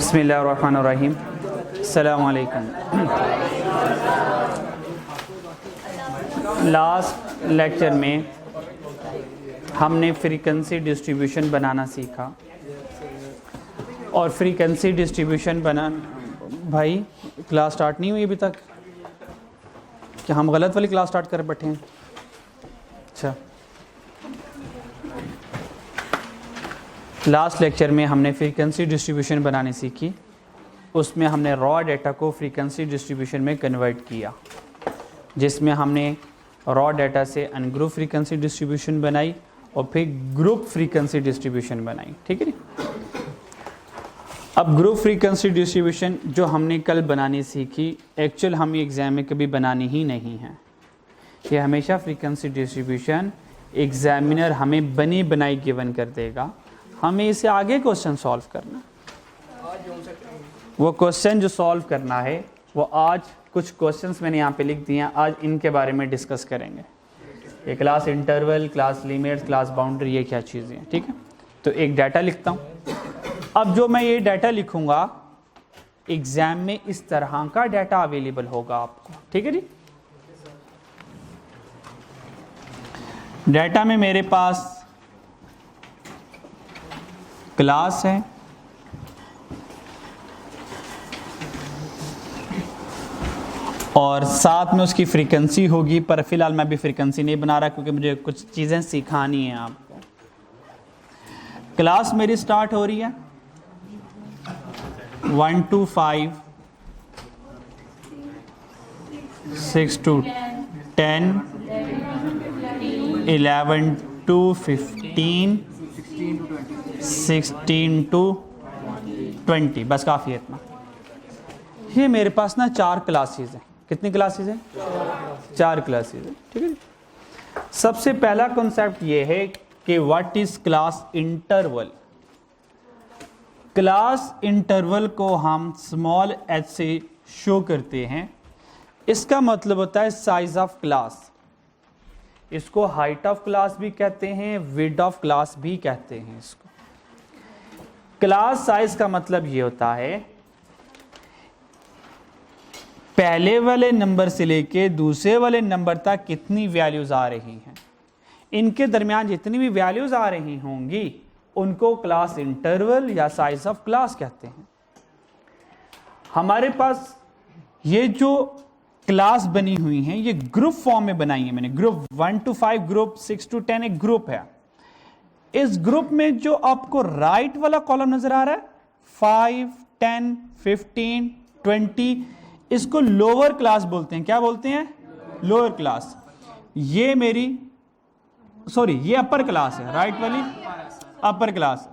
बिस्मिल्लाहिर्रहमानिर्रहीम। अस्सलामु अलैकुम। लास्ट लेक्चर में हमने फ्रीक्वेंसी डिस्ट्रीब्यूशन बनाना सीखा और फ्रीक्वेंसी डिस्ट्रीब्यूशन भाई क्लास स्टार्ट नहीं हुई अभी तक? क्या हम गलत वाली क्लास स्टार्ट कर बैठे हैं? अच्छा, लास्ट लेक्चर में हमने फ्रीक्वेंसी डिस्ट्रीब्यूशन बनाने सीखी। उसमें हमने रॉ डाटा को फ्रीक्वेंसी डिस्ट्रीब्यूशन में कन्वर्ट किया, जिसमें हमने रॉ डाटा से अनग्रुप फ्रीक्वेंसी डिस्ट्रीब्यूशन बनाई और फिर ग्रुप फ्रीक्वेंसी डिस्ट्रीब्यूशन बनाई। ठीक है नी? अब ग्रुप फ्रीक्वेंसी डिस्ट्रीब्यूशन जो हमने कल बनानी सीखी, एक्चुअल हम एग्ज़ाम में कभी बनानी ही नहीं है। ये हमेशा फ्रीक्वेंसी डिस्ट्रीब्यूशन एग्जामिनर हमें बनी बनाई गिवन कर देगा, हमें इसे आगे क्वेश्चन सॉल्व करना। वो क्वेश्चन जो सॉल्व करना है वो आज कुछ क्वेश्चंस मैंने यहाँ पे लिख दिए हैं, आज इनके बारे में डिस्कस करेंगे। ये class interval, class limits, class boundary, ये क्या चीज़ें हैं। ठीक है, तो एक डाटा लिखता हूँ। अब जो मैं ये डाटा लिखूँगा एग्ज़ाम में इस तरह का डाटा अवेलेबल होगा आपको। ठीक है जी, डाटा में मेरे पास क्लास है, और साथ में उसकी फ्रीक्वेंसी होगी, पर फिलहाल मैं भी फ्रीक्वेंसी नहीं बना रहा क्योंकि मुझे कुछ चीज़ें सिखानी है आपको। क्लास मेरी स्टार्ट हो रही है 1 to 5, 6 to 10, 11 to 15, 16 to 20, बस काफ़ी है इतना। ये मेरे पास ना 4 क्लासेस हैं। कितनी क्लासेस हैं? 4 क्लासेस हैं। ठीक है, सबसे पहला कॉन्सेप्ट ये है कि what is class interval. Class interval को हम स्मॉल h से शो करते हैं। इसका मतलब होता है साइज ऑफ क्लास। इसको हाइट ऑफ क्लास भी कहते हैं, विड्थ ऑफ क्लास भी कहते हैं इसको। क्लास साइज का मतलब ये होता है पहले वाले नंबर से लेके दूसरे वाले नंबर तक कितनी वैल्यूज आ रही हैं, इनके दरमियान जितनी भी वैल्यूज आ रही होंगी उनको क्लास इंटरवल या साइज ऑफ क्लास कहते हैं। हमारे पास ये जो क्लास बनी हुई हैं ये ग्रुप फॉर्म में बनाई है मैंने। ग्रुप 1 to 5 ग्रुप, 6 to 10 एक ग्रुप है। इस ग्रुप में जो आपको राइट वाला कॉलम नजर आ रहा है 5, 10, 15, 20, इसको लोअर क्लास बोलते हैं। क्या बोलते हैं? Lower class. ये मेरी ये अपर क्लास है, राइट वाली अपर क्लास।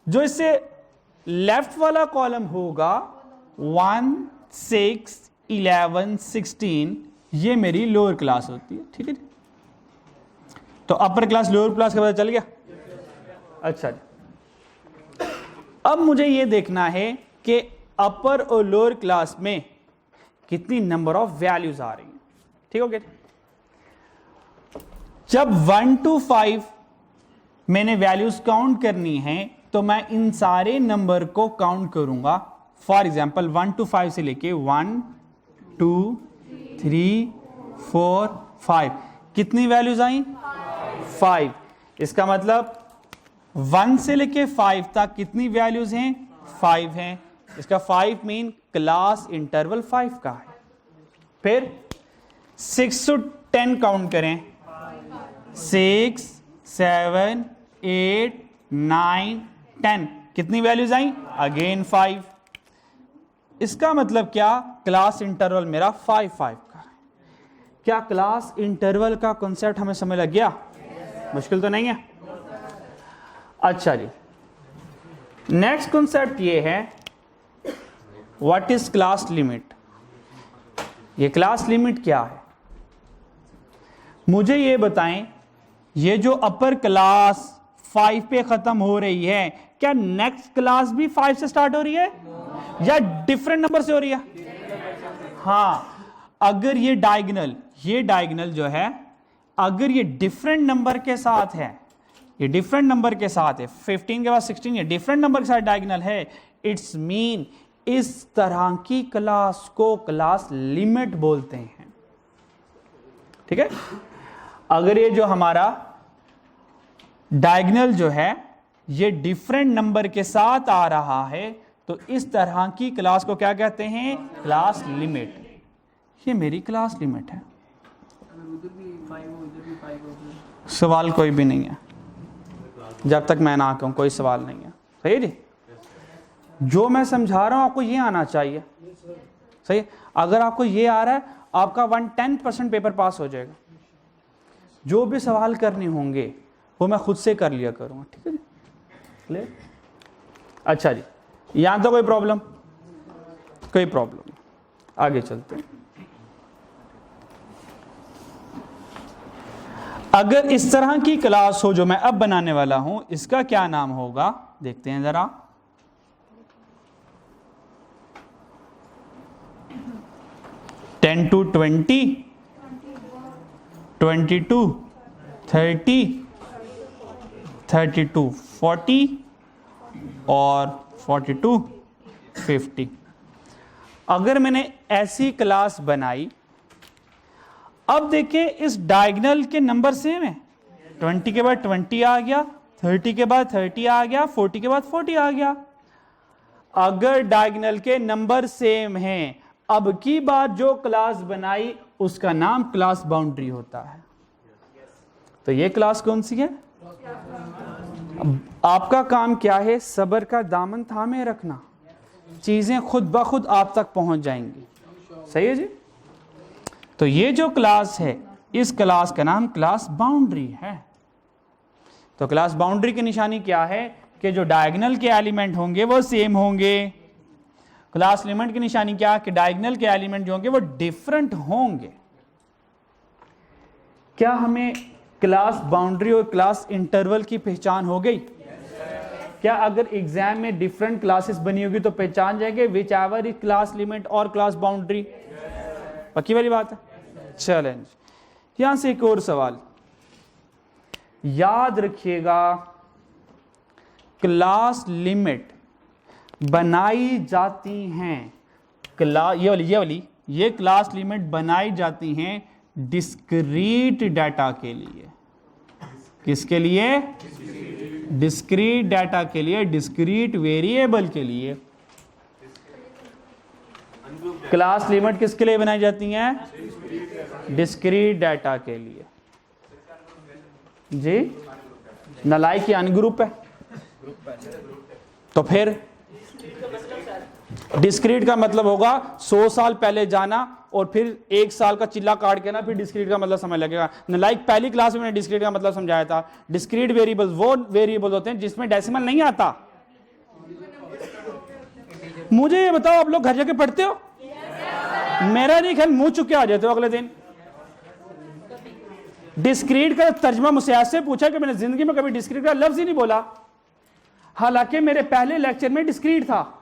जो इससे लेफ्ट वाला कॉलम होगा 1, 6, 11, 16, ये मेरी लोअर क्लास होती है। ठीक है, तो अपर क्लास लोअर क्लास का पता चल गया। अच्छा, अब मुझे ये देखना है कि अपर और लोअर क्लास में कितनी नंबर ऑफ वैल्यूज आ रही हैं। ठीक हो गया? जब 1 to 5 मैंने वैल्यूज काउंट करनी है तो मैं इन सारे नंबर को काउंट करूंगा। फॉर एग्जांपल 1 to 5 से लेके 1, 2, 3, 4, 5, कितनी वैल्यूज आई? 5। इसका मतलब 1 से लेके 5 तक कितनी वैल्यूज हैं? 5 हैं। इसका 5 मीन क्लास इंटरवल 5 का है। फिर 6 to 10 काउंट करें। 6, 7, 8, 9, 10, कितनी वैल्यूज आई? अगेन 5। इसका मतलब क्या? क्लास इंटरवल मेरा 5 5 का है। क्या क्लास इंटरवल का कॉन्सेप्ट हमें समझ लग गया? मुश्किल तो नहीं है। अच्छा जी, नेक्स्ट कॉन्सेप्ट ये है व्हाट इज क्लास लिमिट। ये क्लास लिमिट क्या है? मुझे ये बताएं, ये जो अपर क्लास 5 पे खत्म हो रही है, क्या नेक्स्ट क्लास भी 5 से स्टार्ट हो रही है या डिफरेंट नंबर से हो रही है? हाँ, अगर ये डायगोनल जो है अगर ये डिफरेंट नंबर के साथ है, ये डिफरेंट नंबर के साथ है, 15 के बाद 16 ये डिफरेंट नंबर के साथ डायगोनल है, इट्स मीन इस तरह की क्लास को क्लास लिमिट बोलते हैं। ठीक है, अगर ये जो हमारा डायगोनल जो है ये डिफरेंट नंबर के साथ आ रहा है तो इस तरह की क्लास को क्या कहते हैं? Class limit. ये मेरी क्लास लिमिट है, सवाल कोई भी नहीं है, जब तक मैं ना कहूं कोई सवाल नहीं है। सही है जी, जो मैं समझा रहा हूं आपको ये आना चाहिए। सही है, अगर आपको ये आ रहा है आपका 110% पेपर पास हो जाएगा। जो भी सवाल करने होंगे वो मैं खुद से कर लिया करूंगा। ठीक है जी, क्लियर? अच्छा जी, यहां तो कोई प्रॉब्लम? कोई प्रॉब्लम, आगे चलते हैं। अगर इस तरह की क्लास हो जो मैं अब बनाने वाला हूं, इसका क्या नाम होगा? देखते हैं जरा। टेन टू 20, 22, 30, 32, 40 और 42, 50। अगर मैंने ऐसी क्लास बनाई, अब देखिए इस डायगोनल के नंबर सेम है। 20 के बाद 20 आ गया, 30 के बाद 30 आ गया, 40 के बाद 40 आ गया। अगर डायगोनल के नंबर सेम हैं, अब की बात जो क्लास बनाई उसका नाम क्लास बाउंड्री होता है। तो ये क्लास कौन सी है? आपका काम क्या है? सब्र का दामन थामे रखना, चीजें खुद ब खुद आप तक पहुंच जाएंगी। सही है जी? तो ये जो क्लास है, इस क्लास का नाम क्लास बाउंड्री है। तो क्लास बाउंड्री की निशानी क्या है? कि जो डायगोनल के एलिमेंट होंगे वो सेम होंगे। क्लास लिमिट की निशानी क्या? कि डायगोनल के एलिमेंट जो होंगे वो डिफरेंट होंगे। क्या हमें क्लास बाउंड्री और क्लास इंटरवल की पहचान हो गई? क्या अगर एग्जाम में डिफरेंट क्लासेस बनी होगी तो पहचान जाएंगे which ever is class limit और क्लास बाउंड्री? पक्की वाली बात है। चैलेंज, यहां से एक और सवाल याद रखिएगा। क्लास लिमिट बनाई जाती हैं, ये क्लास लिमिट बनाई जाती हैं डिस्क्रीट डाटा के लिए। किसके लिए? डिस्क्रीट डाटा के लिए, डिस्क्रीट वेरिएबल के लिए। क्लास लिमिट किसके लिए बनाई जाती हैं? डिस्क्रीट डाटा के लिए। जी, नालायक की अनग्रुप है, तो फिर डिस्क्रीट का मतलब होगा 100 साल पहले जाना और फिर 1 साल का चिल्ला काट के ना फिर डिस्क्रीट का मतलब समझ लगेगा। नालायक पहली क्लास में मैंने डिस्क्रीट का मतलब समझाया था। डिस्क्रीट वेरिएबल्स वो वेरिएबल होते हैं जिसमें डेसिमल नहीं आता। मुझे ये बताओ, आप लोग घर जाके पढ़ते हो? मेरा नहीं ख्याल मुंह चुके आ जाते हो अगले दिन। डिस्क्रीट का तर्जमा मुझसे ऐसे पूछा कि मैंने जिंदगी में कभी डिस्क्रीट का लफ्ज ही नहीं बोला, हालांकि मेरे पहले लेक्चर में डिस्क्रीट था।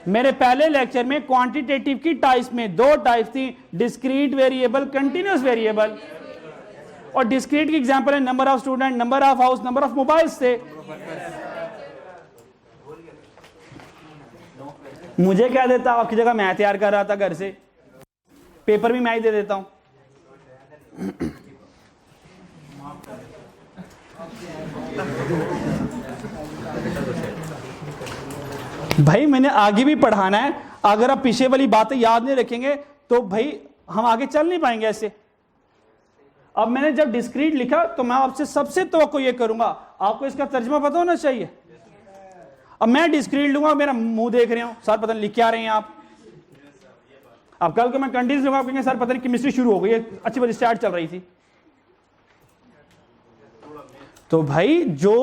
मेरे पहले लेक्चर में क्वांटिटेटिव की टाइप्स में 2 टाइप्स थी, डिस्क्रीट वेरिएबल, कंटीन्यूअस वेरिएबल। और डिस्क्रीट की एग्जांपल है number of student, number of house, number of mobiles थे। मुझे क्या देता, आपकी जगह मैं तैयार कर रहा था घर से, पेपर भी मैं ही दे देता हूं। भाई मैंने आगे भी पढ़ाना है, अगर आप पीछे वाली बातें याद नहीं रखेंगे तो भाई हम आगे चल नहीं पाएंगे ऐसे। अब मैंने जब डिस्क्रीट लिखा तो मैं आपसे सबसे तवक्को ये करूंगा, आपको इसका तर्जुमा पता होना चाहिए। अब मैं डिस्क्रीट लूंगा, मेरा मुंह देख रहे हो, सर पता नहीं लिख क्या रहे हैं आप। अब कल को मैं कंटीन्यूस लूंगा, आप कहेंगे सर पता नहीं केमिस्ट्री शुरू हो गई है, अच्छी बात स्टार्ट चल रही थी। तो भाई जो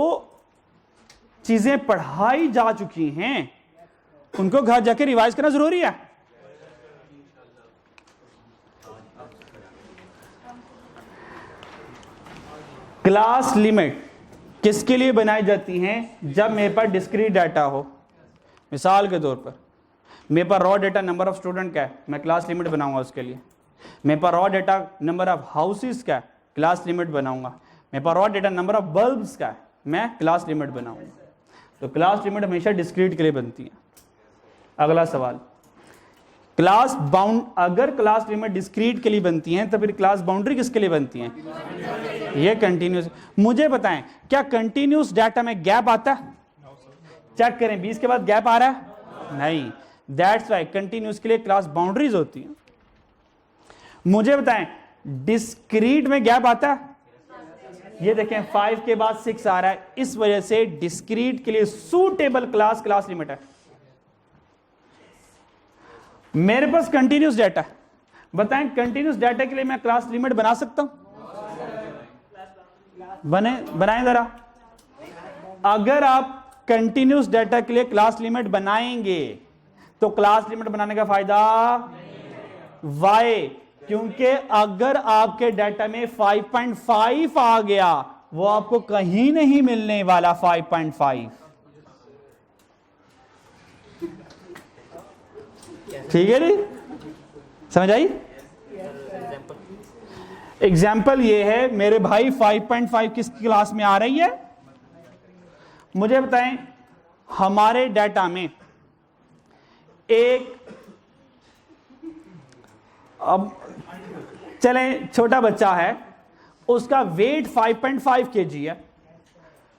चीजें पढ़ाई जा चुकी हैं उनको घर जाके रिवाइज करना जरूरी है। क्लास लिमिट किसके लिए बनाई जाती हैं? जब मेरे पास डिस्क्रीट डाटा हो। मिसाल के तौर पर मेरे पास raw data number of student का है, मैं क्लास लिमिट बनाऊंगा उसके लिए। मेरे पास raw data number of houses का है, क्लास लिमिट बनाऊंगा। मेरे पास raw data number of bulbs का है, मैं क्लास लिमिट बनाऊंगा। तो क्लास लिमिट हमेशा डिस्क्रीट के लिए बनती है। अगला सवाल, क्लास बाउंड, अगर क्लास लिमिट डिस्क्रीट के लिए बनती है तो फिर क्लास बाउंड्री किसके लिए बनती है? ये कंटिन्यूस। मुझे बताएं क्या कंटिन्यूस डाटा में गैप आता है? चेक करें 20 के बाद गैप आ रहा है? नहीं। दैट्स व्हाई कंटिन्यूस के लिए क्लास बाउंड्रीज होती है। मुझे बताएं डिस्क्रीट में गैप आता है? ये देखें 5 के बाद 6 आ रहा है, इस वजह से डिस्क्रीट के लिए सूटेबल क्लास क्लास लिमिट है। मेरे पास कंटिन्यूस डाटा है, बताएं कंटिन्यूस डाटा के लिए मैं क्लास लिमिट बना सकता हूं? बनाएं जरा। अगर आप कंटिन्यूस डाटा के लिए क्लास लिमिट बनाएंगे तो क्लास लिमिट बनाने का फायदा वाई, क्योंकि अगर आपके डाटा में 5.5 आ गया वो आपको कहीं नहीं मिलने वाला 5.5। ठीक है जी, समझ आई? एग्जाम्पल ये है, मेरे भाई 5.5 किस क्लास में आ रही है? मुझे बताएं हमारे डाटा में एक, अब चलें छोटा बच्चा है, उसका वेट 5.5 kg है।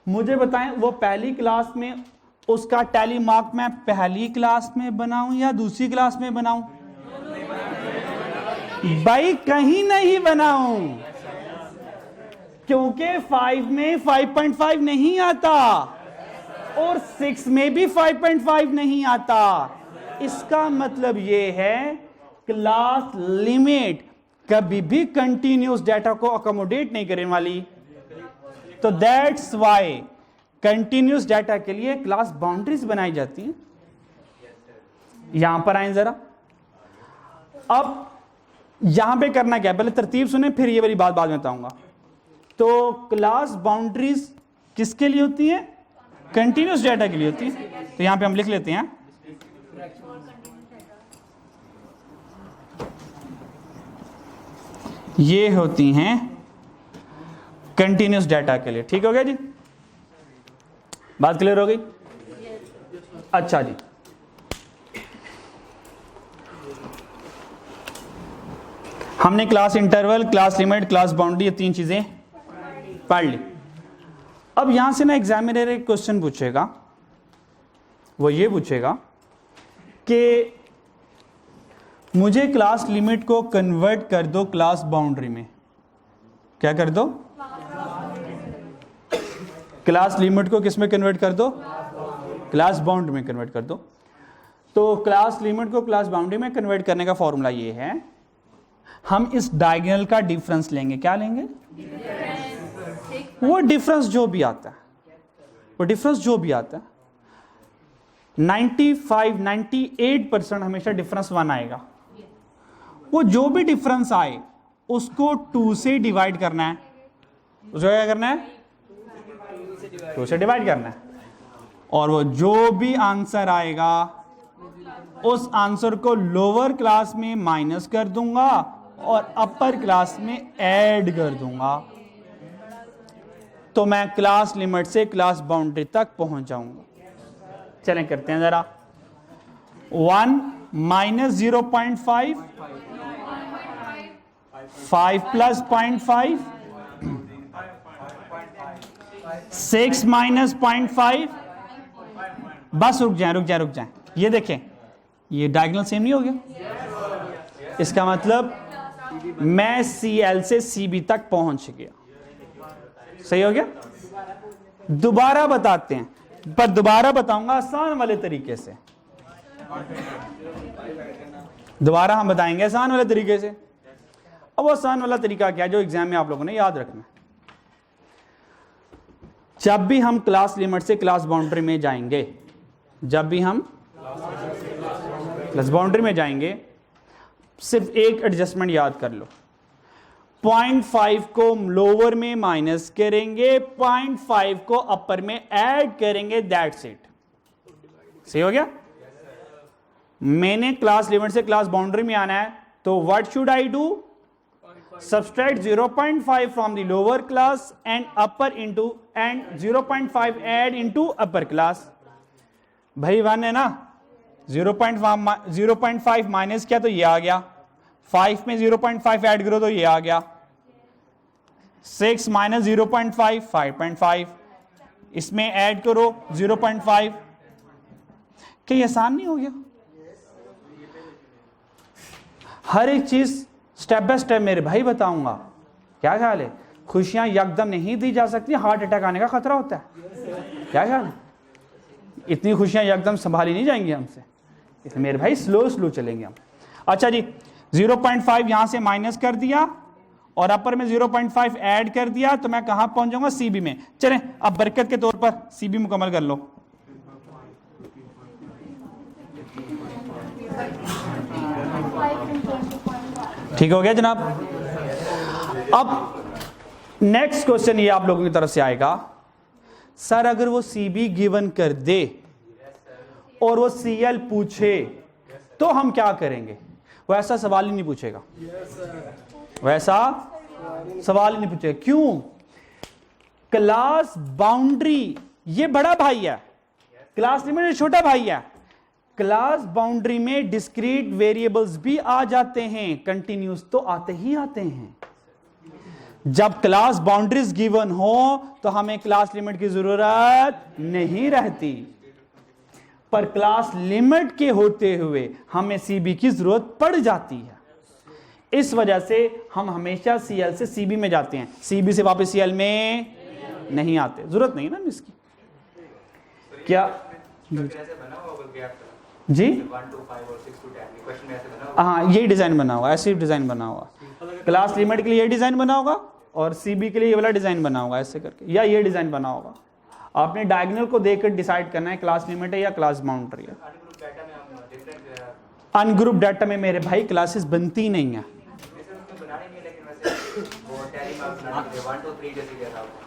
मुझे बताएं वो पहली क्लास में, उसका टैली मार्क मैं पहली क्लास में बनाऊं या दूसरी क्लास में बनाऊं? भाई कहीं नहीं बनाऊं, क्योंकि 5 में 5.5 नहीं आता और 6 में भी 5.5 नहीं आता। इसका मतलब यह है क्लास लिमिट कभी भी कंटिन्यूस डाटा को अकोमोडेट नहीं करने वाली। तो दैट्स व्हाई कंटिन्यूस डाटा के लिए क्लास बाउंड्रीज बनाई जाती हैं। यहां पर आए जरा, अब यहां पे करना क्या है, पहले तरतीब सुने फिर ये वाली बात बाद में बताऊंगा। तो क्लास बाउंड्रीज किसके लिए होती है? कंटिन्यूस डाटा के लिए होती है। तो यहां पे हम लिख लेते हैं ये होती हैं कंटिन्यूस डाटा के लिए। ठीक हो गया जी, बात क्लियर हो गई? अच्छा जी, हमने class interval, class limit, class boundary, ये 3 चीजें पढ़ ली। अब यहां से ना एग्जामिनर एक क्वेश्चन पूछेगा, वो ये पूछेगा कि मुझे क्लास लिमिट को कन्वर्ट कर दो क्लास बाउंड्री में। क्या कर दो? क्लास लिमिट को किस में कन्वर्ट कर दो? क्लास बाउंड्री में कन्वर्ट कर दो। तो क्लास लिमिट को क्लास बाउंड्री में कन्वर्ट करने का फॉर्मूला ये है, हम इस डायगोनल का डिफरेंस लेंगे। क्या लेंगे? वो डिफरेंस जो भी आता है, वो डिफरेंस जो भी आता है 98% हमेशा डिफरेंस 1 आएगा। वो जो भी डिफरेंस आए उसको 2 से डिवाइड करना है। उसको क्या करना है? 2 से डिवाइड करना है। और वो जो भी आंसर आएगा उस आंसर को लोअर क्लास में माइनस कर दूंगा और अपर क्लास में ऐड कर दूंगा, तो मैं क्लास लिमिट से क्लास बाउंड्री तक पहुंच जाऊंगा। चलें करते हैं जरा। 1 माइनस 0.5, 5 प्लस 0.5, 6 माइनस 0.5। बस रुक जाएं। ये देखें, ये डायगोनल सेम नहीं हो गया? इसका मतलब मैं CL से CB तक पहुंच गया। सही हो गया? दोबारा बताते हैं, पर दोबारा बताऊंगा आसान वाले तरीके से। दोबारा हम बताएंगे आसान वाले तरीके से। अब वो आसान वाला तरीका क्या है जो एग्जाम में आप लोगों ने याद रखना है। जब भी हम क्लास लिमिट से क्लास बाउंड्री में जाएंगे, जब भी हम क्लास बाउंड्री में जाएंगे, सिर्फ एक एडजस्टमेंट याद कर लो। 0.5 को लोअर में माइनस करेंगे, 0.5 को अपर में ऐड करेंगे, दैट्स इट। सही हो गया? मैंने क्लास लिमिट से क्लास बाउंड्री में आना है, तो what should I do? Subtract 0.5 from the lower class and upper into and 0.5 add into upper class. भाई 1 है ना, 0.5 माइनस किया तो ये आ गया, 5 में 0.5 ऐड करो तो ये आ गया, 6 माइनस 0.5 5.5, इसमें ऐड करो 0.5। क्या ये आसान नहीं हो गया? हर एक चीज स्टेप बाय स्टेप मेरे भाई बताऊंगा। क्या ख्याल है? खुशियां यकदम नहीं दी जा सकती, हार्ट अटैक आने का खतरा होता है। क्या ख्याल है? इतनी खुशियां यकदम संभाली नहीं जाएंगी हमसे, इसलिए मेरे भाई स्लो स्लो चलेंगे हम। अच्छा जी, 0.5 यहां से माइनस कर दिया और अपर में 0.5 ऐड कर दिया, तो मैं कहां पहुंच जाऊंगा? सीबी में। चलें अब बरकत के तौर पर सीबी मुकम्मल कर लो। ठीक हो गया जनाब। अब नेक्स्ट क्वेश्चन ये आप लोगों की तरफ से आएगा, सर अगर वो सीबी गिवन कर दे और वो सीएल पूछे तो हम क्या करेंगे? वैसा सवाल ही नहीं पूछेगा, वैसा सवाल ही नहीं पूछेगा। क्यों? क्लास बाउंड्री ये बड़ा भाई है, क्लास लिमिट छोटा भाई है। क्लास बाउंड्री में डिस्क्रीट वेरिएबल्स भी आ जाते हैं, कंटिन्यूस तो आते ही आते हैं। जब क्लास बाउंड्रीज गिवन हो तो हमें क्लास लिमिट की जरूरत नहीं रहती, पर क्लास लिमिट के होते हुए हमें सीबी की जरूरत पड़ जाती है। इस वजह से हम हमेशा सीएल से सीबी में जाते हैं, सीबी से वापस सीएल में नहीं आते, जरूरत नहीं ना इसकी। क्या जी? 1 to 5 और 6 to 10 क्वेश्चन में ऐसे बना होगा। हाँ यही डिजाइन बना होगा, ऐसे डिजाइन बना होगा। क्लास लिमिट के लिए ये डिजाइन बना होगा और सीबी के लिए ये वाला डिजाइन बना होगा ऐसे करके, या ये डिजाइन बना होगा। आपने डायगोनल को देखकर डिसाइड करना है क्लास लिमिट है या क्लास बाउंड्री है। अनग्रुप डाटा में मेरे भाई क्लासेस बनती नहीं है।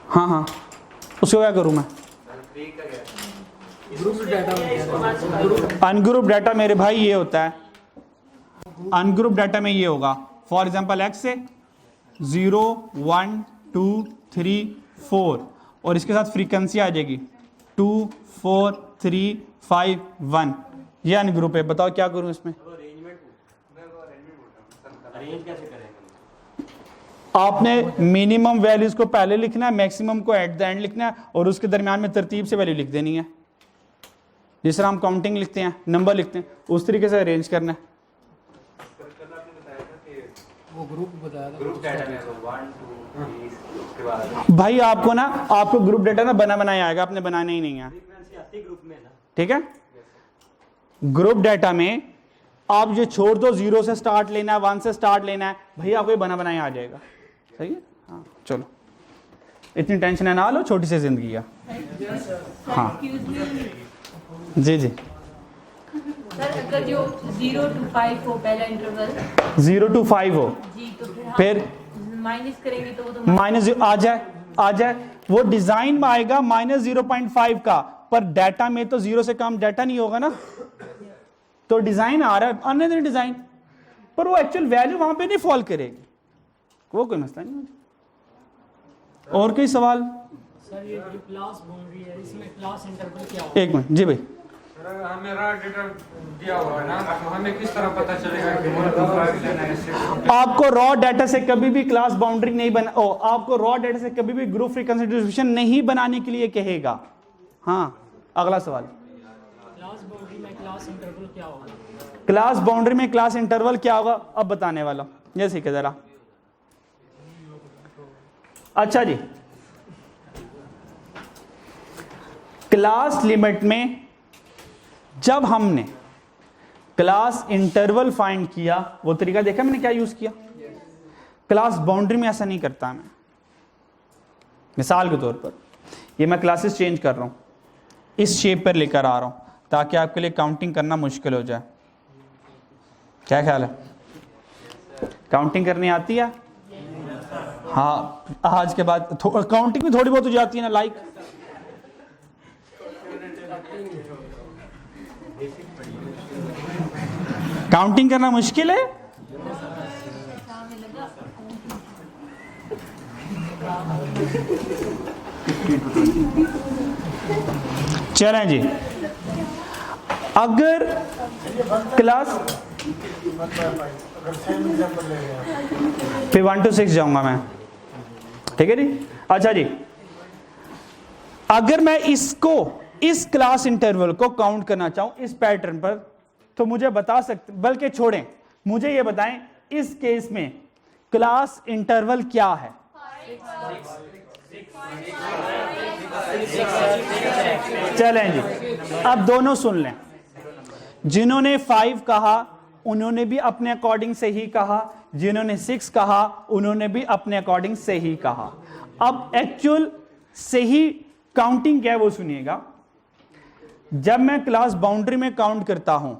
हाँ हाँ, उसको क्या करूँ मैं? अनग्रुप डाटा मेरे भाई ये होता है, अनग्रुप डाटा में ये होगा, फॉर एग्जांपल एक्स से 0 1 2 3 4 और इसके साथ फ्रीक्वेंसी आ जाएगी 2 4 3 5 1, ये अनग्रुप है। बताओ क्या करूं इसमें? आपने मिनिमम वैल्यूज को पहले लिखना है, मैक्सिमम को एट द एंड लिखना है और उसके दरमियान में तरतीब से वैल्यू लिख देनी है। जिस तरह हम काउंटिंग लिखते हैं, नंबर लिखते हैं, उस तरीके से अरेंज करना है। वो ग्रुप बताया था, ग्रुप डाटा में 1 2 3 उसके बाद भाई आपको ना, आपको ग्रुप डाटा ना बना बनाया आएगा, आपने बनाना ही नहीं है, ठीक है? ग्रुप डाटा में आप जो छोड़ दो, 0 से स्टार्ट लेना है, 1 से स्टार्ट लेना है, भैया आपको बना बनाया आ जाएगा। सही है? हाँ चलो, इतनी टेंशन है ना लो, छोटी सी जिंदगी है। हाँ जी जी सर, अगर जो 0 to 5 हो पहला इंटरवल, 0 to 5 हो जी, तो फिर माइनस करेंगे तो वो तो माइनस आ जाए, वो डिजाइन में आएगा -0.5 का, पर डाटा में तो 0 से कम डाटा नहीं होगा ना, तो डिजाइन आ रहा है अन्य डिजाइन, पर वो एक्चुअल वैल्यू वहां पे नहीं फॉल करेगी, वो कोई मसला नहीं। और कोई सवाल? सर ये जो क्लास बाउंड्री है इसमें क्लास इंटरवल क्या होगा? एक मिनट जी भाई, हमें रॉ डेटा दिया हुआ है ना, तो हमें किस तरह पता चलेगा कि 1 to 5 लेना है? आपको रॉ डाटा से कभी भी क्लास बाउंड्री नहीं बना, आपको रॉ डाटा से कभी भी ग्रुप फ्रीक्वेंसी डिस्ट्रीब्यूशन नहीं बनाने के लिए कहेगा। हाँ अगला सवाल, क्लास बाउंड्री में क्लास इंटरवल क्या होगा? क्लास बाउंड्री में क्लास इंटरवल क्या होगा अब बताने वाला, ये सीखे जरा। अच्छा जी, क्लास लिमिट में जब हमने क्लास इंटरवल फाइंड किया, वो तरीका देखा मैंने क्या यूज किया? क्लास बाउंड्री में ऐसा नहीं करता मैं। मिसाल के तौर पर ये मैं क्लासेस चेंज कर रहा हूं, इस शेप पर लेकर आ रहा हूं ताकि आपके लिए काउंटिंग करना मुश्किल हो जाए। क्या ख्याल है? काउंटिंग करनी आती है? हाँ, आज के बाद काउंटिंग भी थोड़ी बहुत हो जाती है ना, लाइक काउंटिंग करना मुश्किल है। चलें जी, अगर क्लास फिर 1 to 6 जाऊंगा मैं, ठीक है जी। अच्छा जी, अगर मैं इसको इस क्लास इंटरवल को काउंट करना चाहूं इस पैटर्न पर, तो मुझे बता सकते, बल्कि छोड़ें, मुझे ये बताएं इस केस में क्लास इंटरवल क्या है? चलें जी, अब दोनों सुन लें। जिन्होंने 5 कहा उन्होंने भी अपने अकॉर्डिंग से ही कहा, जिन्होंने 6 कहा उन्होंने भी अपने अकॉर्डिंग से ही कहा। अब एक्चुअल सही काउंटिंग क्या है वो सुनिएगा। जब मैं क्लास बाउंड्री में काउंट करता हूं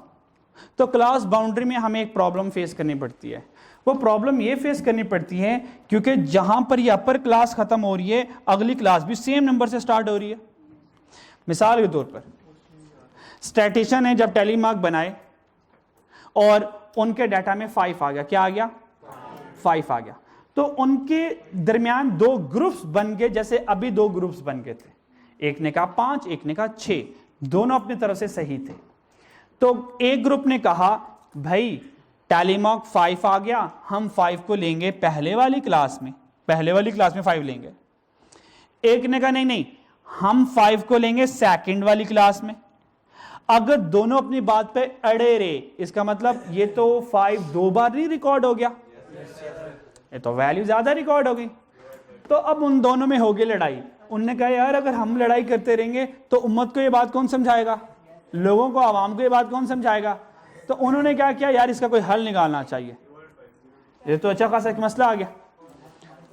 तो क्लास बाउंड्री में हमें एक प्रॉब्लम फेस करनी पड़ती है। वो प्रॉब्लम ये फेस करनी पड़ती है क्योंकि जहां पर ये अपर क्लास खत्म हो रही है अगली क्लास भी सेम नंबर से स्टार्ट हो रही है। मिसाल के तौर पर स्टैटिस्टिशियन है, जब टेलीमार्क बनाए और उनके डाटा में 5 आ गया, क्या आ गया? 5 आ गया, तो उनके दरमियान 2 ग्रुप्स बन गए। जैसे अभी 2 ग्रुप्स बन गए थे, एक ने कहा 5, एक ने कहा 6, दोनों अपनी तरफ से सही थे। तो एक ग्रुप ने कहा भाई टेलीमार्क 5 आ गया, हम 5 को लेंगे पहले वाली क्लास में 5 लेंगे। एक ने कहा नहीं नहीं, हम 5 को लेंगे सेकंड वाली क्लास में। अगर दोनों अपनी बात पे अड़े रहे, इसका मतलब ये तो 5 2 बार नहीं रिकॉर्ड हो गया, ये तो वैल्यू ज्यादा रिकॉर्ड हो गई। तो अब उन दोनों में हो गई लड़ाई। उनने कहा यार अगर हम लड़ाई करते रहेंगे तो उम्मत को ये बात कौन समझाएगा, लोगों को, आवाम को ये बात कौन समझाएगा। तो उन्होंने क्या किया, यार इसका कोई हल निकालना चाहिए, ये तो अच्छा खासा एक मसला आ गया।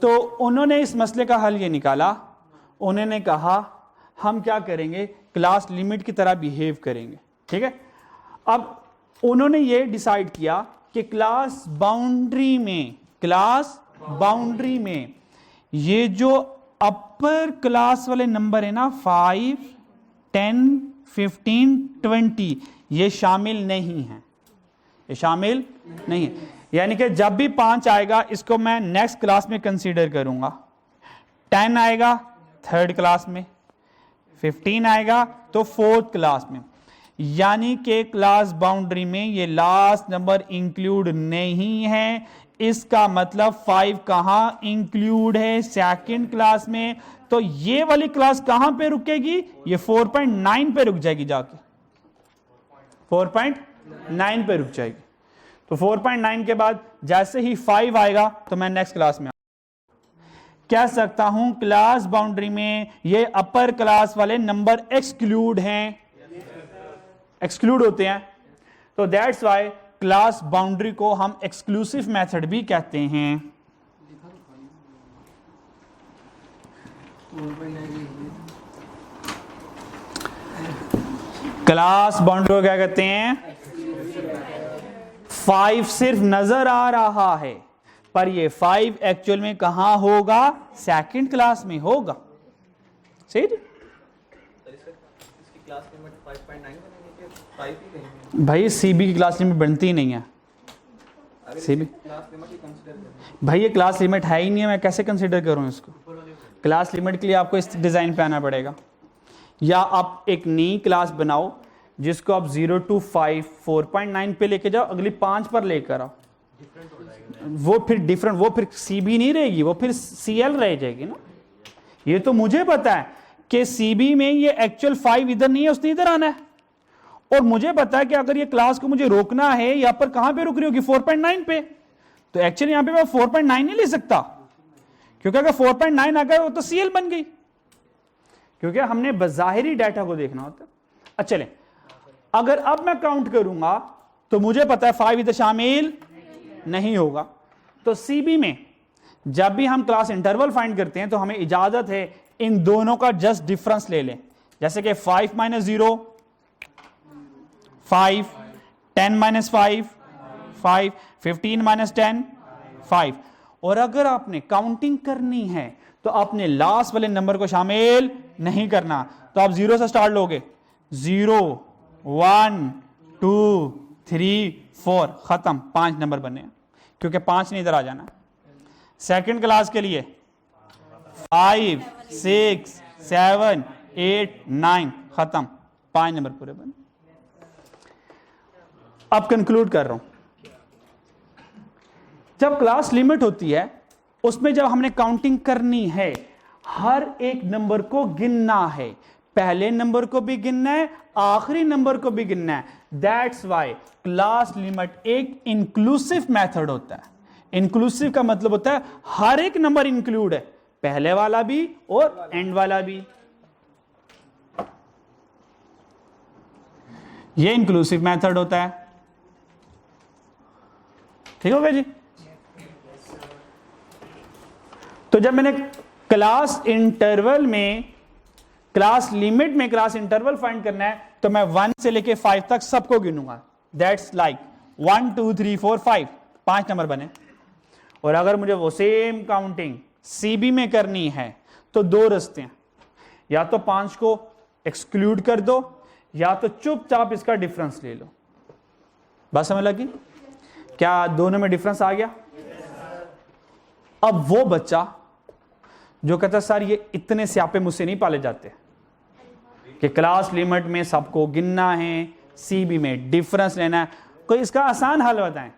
तो उन्होंने इस मसले का हल ये निकाला, उन्होंने कहा हम क्या करेंगे, क्लास लिमिट की तरह बिहेव करेंगे, ठीक है। अब उन्होंने ये डिसाइड किया कि क्लास बाउंड्री में ये जो अपर क्लास वाले नंबर है ना 5, 10, 15, 20, ये शामिल नहीं है, ये शामिल नहीं है। यानी कि जब भी 5 आएगा इसको मैं नेक्स्ट क्लास में कंसीडर करूंगा, 10 आएगा थर्ड क्लास में, 15 आएगा तो फोर्थ क्लास में। यानी कि क्लास बाउंड्री में ये लास्ट नंबर इंक्लूड नहीं है। इसका मतलब 5 कहां इंक्लूड है, सेकंड क्लास में। तो ये वाली क्लास कहां पे रुकेगी, ये 4.9 पे रुक जाएगी, जाके 4.9 पे रुक जाएगी। तो 4.9 के बाद जैसे ही 5 आएगा तो मैं नेक्स्ट क्लास में कह सकता हूं क्लास बाउंड्री में ये अपर क्लास वाले नंबर एक्सक्लूड हैं, एक्सक्लूड होते हैं। तो दैट्स व्हाई क्लास बाउंड्री को हम एक्सक्लूसिव मेथड भी कहते हैं। क्लास बाउंड्री को क्या कहते हैं? 5 सिर्फ नजर आ रहा है पर ये 5 एक्चुअल में कहां होगा, सेकंड क्लास में होगा। सही भाई, सीबी की क्लास लिमिट बनती ही नहीं है। सीबी भाई ये क्लास लिमिट है ही नहीं है, मैं कैसे कंसीडर करूं इसको। क्लास लिमिट के लिए आपको इस डिजाइन पे आना पड़ेगा, या आप एक नई क्लास बनाओ जिसको आप 0 to 5 4.9 पे लेके जाओ, अगली 5 पर लेकर आओ, वो फिर डिफरेंट, वो फिर सीबी नहीं रहेगी, वो फिर सीएल रह जाएगी ना। ये तो मुझे पता है कि सीबी में ये एक्चुअल 5 इधर नहीं है, उसने इधर आना है। और मुझे पता है कि अगर ये क्लास को मुझे रोकना है यहां पर, कहां पे रुक रही होगी, 4.9 पे। तो एक्चुअली यहां पे मैं 4.9 नहीं ले सकता, क्योंकि अगर 4.9 आ गया वो तो सीएल बन गई, क्योंकि हमने बज़ाहिरी डाटा को देखना होता है। अच्छा चले, अगर अब मैं काउंट करूंगा तो मुझे पता है 5 इधर शामिल नहीं होगा। तो सीबी में जब भी हम क्लास इंटरवल फाइंड करते हैं तो हमें इजाजत है इन दोनों का जस्ट डिफरेंस ले लें। जैसे कि 5 - 0 5, 10 - 5 5, 15 - 10 5। और अगर आपने काउंटिंग करनी है तो आपने लास्ट वाले नंबर को शामिल नहीं करना। तो आप 0 से स्टार्ट लोगे, 0 1 2 3 4, खत्म, 5 नंबर बने, क्योंकि 5 ने इधर आ जाना। सेकंड क्लास के लिए 5 6 7 8 9, खत्म, 5 नंबर पूरे बने। अब कंक्लूड कर रहा हूं। जब क्लास लिमिट होती है उसमें जब हमने काउंटिंग करनी है, हर एक नंबर को गिनना है, पहले नंबर को भी गिनना है, आखिरी नंबर को भी गिनना है। दैट्स वाई क्लास लिमिट एक इंक्लूसिव मेथड होता है। इंक्लूसिव का मतलब होता है हर एक नंबर इंक्लूड है, पहले वाला भी और एंड वाला भी। ये इंक्लूसिव मेथड होता है। ठीक हो गया जी। तो जब मैंने क्लास इंटरवल में, क्लास लिमिट में क्लास इंटरवल फाइंड करना है तो मैं 1 से लेके 5 तक सबको गिनूंगा। दैट्स लाइक 1 2 3 4 5, 5 नंबर बने। और अगर मुझे वो सेम काउंटिंग सीबी में करनी है तो 2 रास्ते हैं, या तो 5 को एक्सक्लूड कर दो या तो चुपचाप इसका डिफरेंस ले लो। बात समझ लगी? क्या दोनों में डिफरेंस आ गया? अब वो बच्चा जो कहता सर ये इतने स्यापे मुझसे नहीं पाले जाते कि क्लास लिमिट में सबको गिनना है, सीबी में डिफरेंस लेना है, कोई इसका आसान हल बताएं।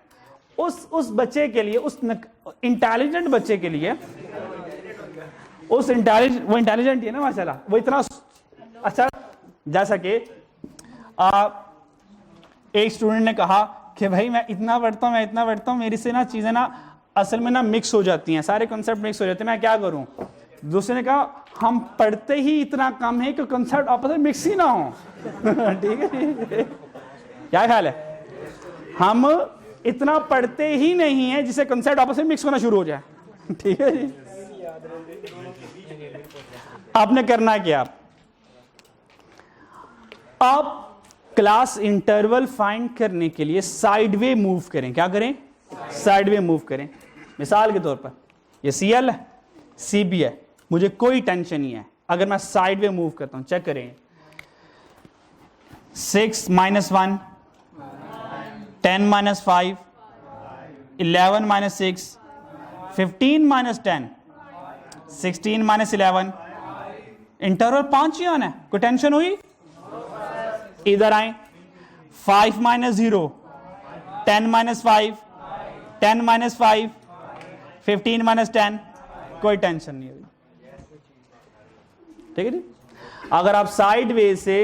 उस बच्चे के लिए, उस इंटेलिजेंट बच्चे के लिए, वो इंटेलिजेंट है ना माशाल्लाह, वो इतना अच्छा, जैसा कि एक स्टूडेंट ने कहा कि भाई मैं इतना पढ़ता हूं, मेरी से ना चीजें ना असल में ना मिक्स हो जाती हैं, सारे कॉन्सेप्ट मिक्स हो जाते हैं, मैं क्या करूं? दूसरे ने कहा हम पढ़ते ही इतना कम है कि कॉन्सेप्ट आपस में मिक्स ही ना हो। ठीक है, क्या ख्याल है? हम इतना पढ़ते ही नहीं है जिससे कॉन्सेप्ट आपस में मिक्स होना शुरू हो जाए। ठीक है जी। आपने करना क्या? आप क्लास इंटरवल फाइंड करने के लिए साइडवे मूव करें। क्या करें? साइडवे मूव करें। मिसाल के तौर पर ये CL है, CB है, मुझे कोई टेंशन नहीं है अगर मैं साइडवे मूव करता हूं। चेक करें, 6 - 1, 10 - 5, 11 - 6, 15 - 10, 16 - 11, इंटरवल 5 ही आना है। कोई टेंशन हुई? इधर आए, 5 - 0, 10 - 5, 10 - 5, 15 - 10, कोई टेंशन नहीं हुई। ठीक है जी। अगर आप साइड वे से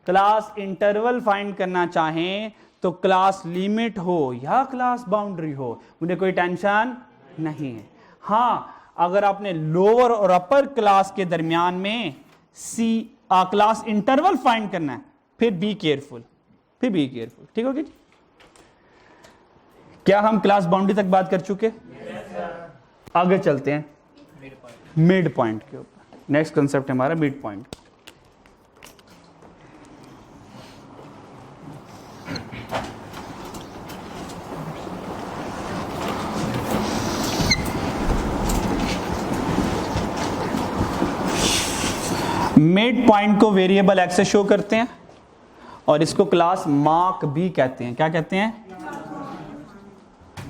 क्लास इंटरवल फाइंड करना चाहें तो क्लास लिमिट हो या क्लास बाउंड्री हो, मुझे कोई टेंशन नहीं है। हाँ, अगर आपने लोअर और अपर क्लास के दरमियान में क्लास इंटरवल फाइंड करना है, फिर बी केयरफुल। ठीक होगी? क्या हम क्लास बाउंड्री तक बात कर चुके? आगे चलते हैं मिड पॉइंट के ऊपर। नेक्स्ट कंसेप्ट हमारा मिड पॉइंट। मिड पॉइंट को वेरिएबल एक्स से शो करते हैं और इसको क्लास मार्क भी कहते हैं। क्या कहते हैं?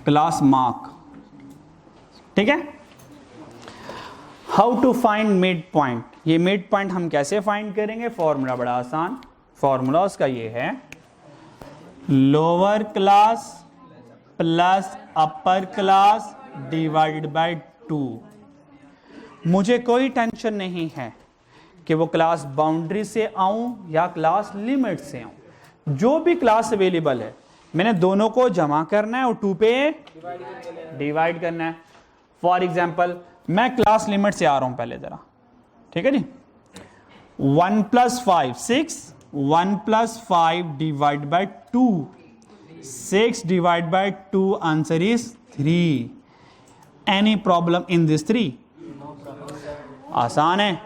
Class mark. ठीक है। How to find mid point? ये मिड पॉइंट हम कैसे फाइंड करेंगे? फॉर्मूला बड़ा आसान, फॉर्मूला उसका ये है, lower class plus upper class divided by 2। मुझे कोई टेंशन नहीं है कि वो क्लास बाउंड्री से आऊं या क्लास लिमिट से आऊं, जो भी क्लास अवेलेबल है मैंने दोनों को जमा करना है और 2 पे डिवाइड करना है। फॉर एग्जाम्पल मैं क्लास लिमिट से आ रहा हूं पहले जरा। ठीक है जी। 1 + 5 6, 1 + 5 divide by 2, 6 divide by 2, answer is 3। Any problem in this 3? आसान है।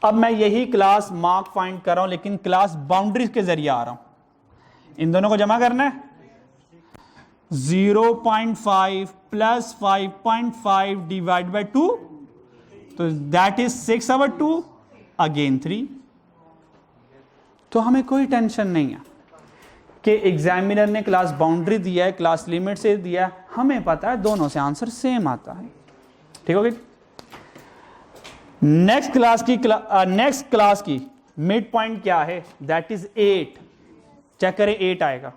अब मैं यही क्लास मार्क फाइंड कर रहा हूं लेकिन क्लास बाउंड्री के जरिए आ रहा हूं। इन दोनों को जमा करना है। 0.5 + 5.5 डिवाइड बाय 2, तो दैट इज 6/2, अगेन 3। तो हमें कोई टेंशन नहीं है कि एग्जामिनर ने क्लास बाउंड्री दिया है, क्लास लिमिट से दिया है, हमें पता है दोनों से आंसर सेम आता है। ठीक हो गया। नेक्स्ट क्लास की मिड पॉइंट क्या है? That is 8। चेक करें 8 आएगा,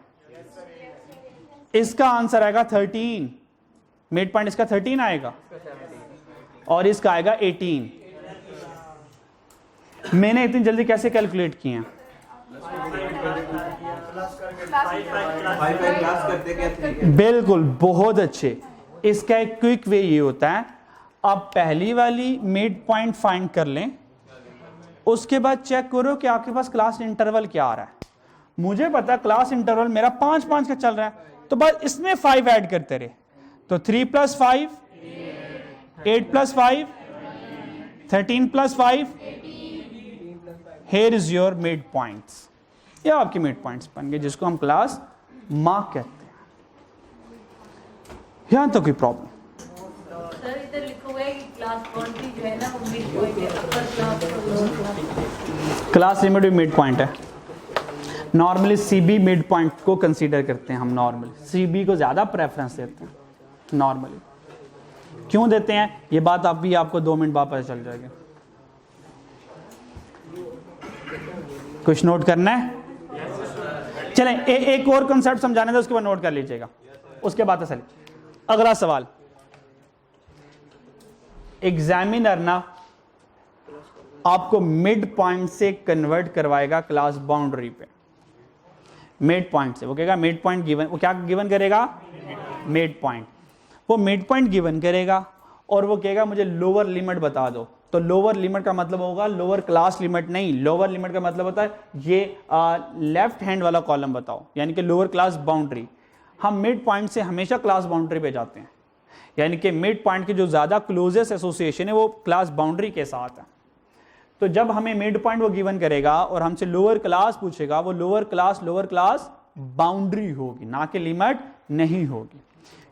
इसका आंसर आएगा 13, मिड पॉइंट इसका 13 आएगा और इसका आएगा 18। मैंने इतनी जल्दी कैसे कैलकुलेट किए हैं? बिल्कुल, बहुत अच्छे। इसका एक क्विक वे ये होता है, आप पहली वाली मिड पॉइंट फाइंड कर लें, उसके बाद चेक करो कि आपके पास क्लास इंटरवल क्या आ रहा है। मुझे पता है क्लास इंटरवल मेरा 5-5 का चल रहा है, तो बस इसमें 5 ऐड करते रहे, तो 3 + 5 8 + 5 13 + 5, here is your mid points. ये आपके मिड पॉइंट्स बन गए, जिसको हम क्लास मार्क कहते हैं। यहां तो कोई प्रॉब्लम? सर इधर लिखा हुआ है कि क्लास बाउंड्री जो है ना वो मिड पॉइंट है, अपर क्लास और लोअर क्लास। क्लास लिमिट भी मिड पॉइंट है। नॉर्मली सीबी मिड पॉइंट को कंसीडर करते हैं हम, नॉर्मली सीबी को ज्यादा प्रेफरेंस देते हैं। नॉर्मली क्यों देते हैं ये बात आप भी आपको 2 मिनट बाद पता चल जाएगी। कुछ नोट करना है? चलें एक और कॉन्सेप्ट समझाने दो, उसके बाद नोट कर लीजिएगा, उसके बाद चलिए अगला सवाल। एग्जामिनर ना आपको मिड पॉइंट से कन्वर्ट करवाएगा क्लास बाउंड्री पे। मिड पॉइंट से वो कहेगा मिड पॉइंट गिवन, वो क्या गिवन करेगा? Mid point. वो मिड पॉइंट गिवन करेगा और वो कहेगा मुझे लोअर लिमिट बता दो। तो लोअर लिमिट का मतलब होगा लोअर क्लास लिमिट नहीं, लोअर लिमिट का मतलब होता है ये लेफ्ट हैंड वाला कॉलम बताओ, यानी कि लोअर क्लास बाउंड्री। हम मिड पॉइंट से हमेशा क्लास बाउंड्री पे जाते हैं, यानी कि मिड पॉइंट की जो ज्यादा क्लोजेस्ट एसोसिएशन है वो क्लास बाउंड्री के साथ है। तो जब हमें मिड पॉइंट वो गिवन करेगा और हमसे लोअर क्लास पूछेगा, वो लोअर क्लास बाउंड्री होगी, ना कि लिमिट नहीं होगी,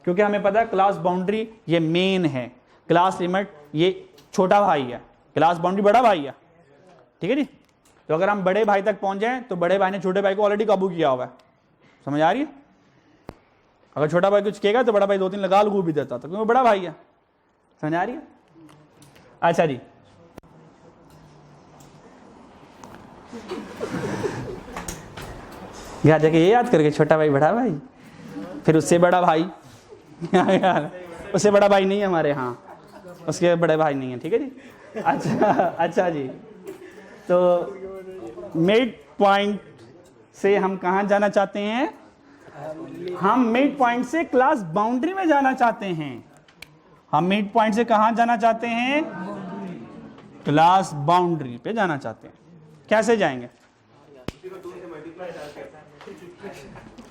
क्योंकि हमें पता है क्लास बाउंड्री ये मेन है, क्लास लिमिट ये छोटा भाई है, क्लास बाउंड्री बड़ा भाई है। ठीक है जी। तो अगर हम बड़े भाई तक पहुंच जाए तो बड़े भाई ने छोटे भाई को ऑलरेडी काबू किया हुआ है, समझ आ रही है? अगर छोटा भाई कुछ कहेगा तो बड़ा भाई 2-3 लगा लगू भी देता था, क्योंकि वो बड़ा भाई है, समझ आ रही है? अच्छा जी, घर जाके ये याद करके छोटा भाई बड़ा भाई, फिर उससे बड़ा भाई यार उससे बड़ा भाई नहीं है हमारे यहाँ, उसके बड़े भाई नहीं है। ठीक है जी। अच्छा जी, तो मिड पॉइंट से हम कहाँ जाना चाहते हैं? हम मिड पॉइंट से क्लास बाउंड्री में जाना चाहते हैं। हम मिड पॉइंट से कहाँ जाना चाहते हैं? क्लास बाउंड्री पे जाना चाहते हैं। कैसे जाएंगे?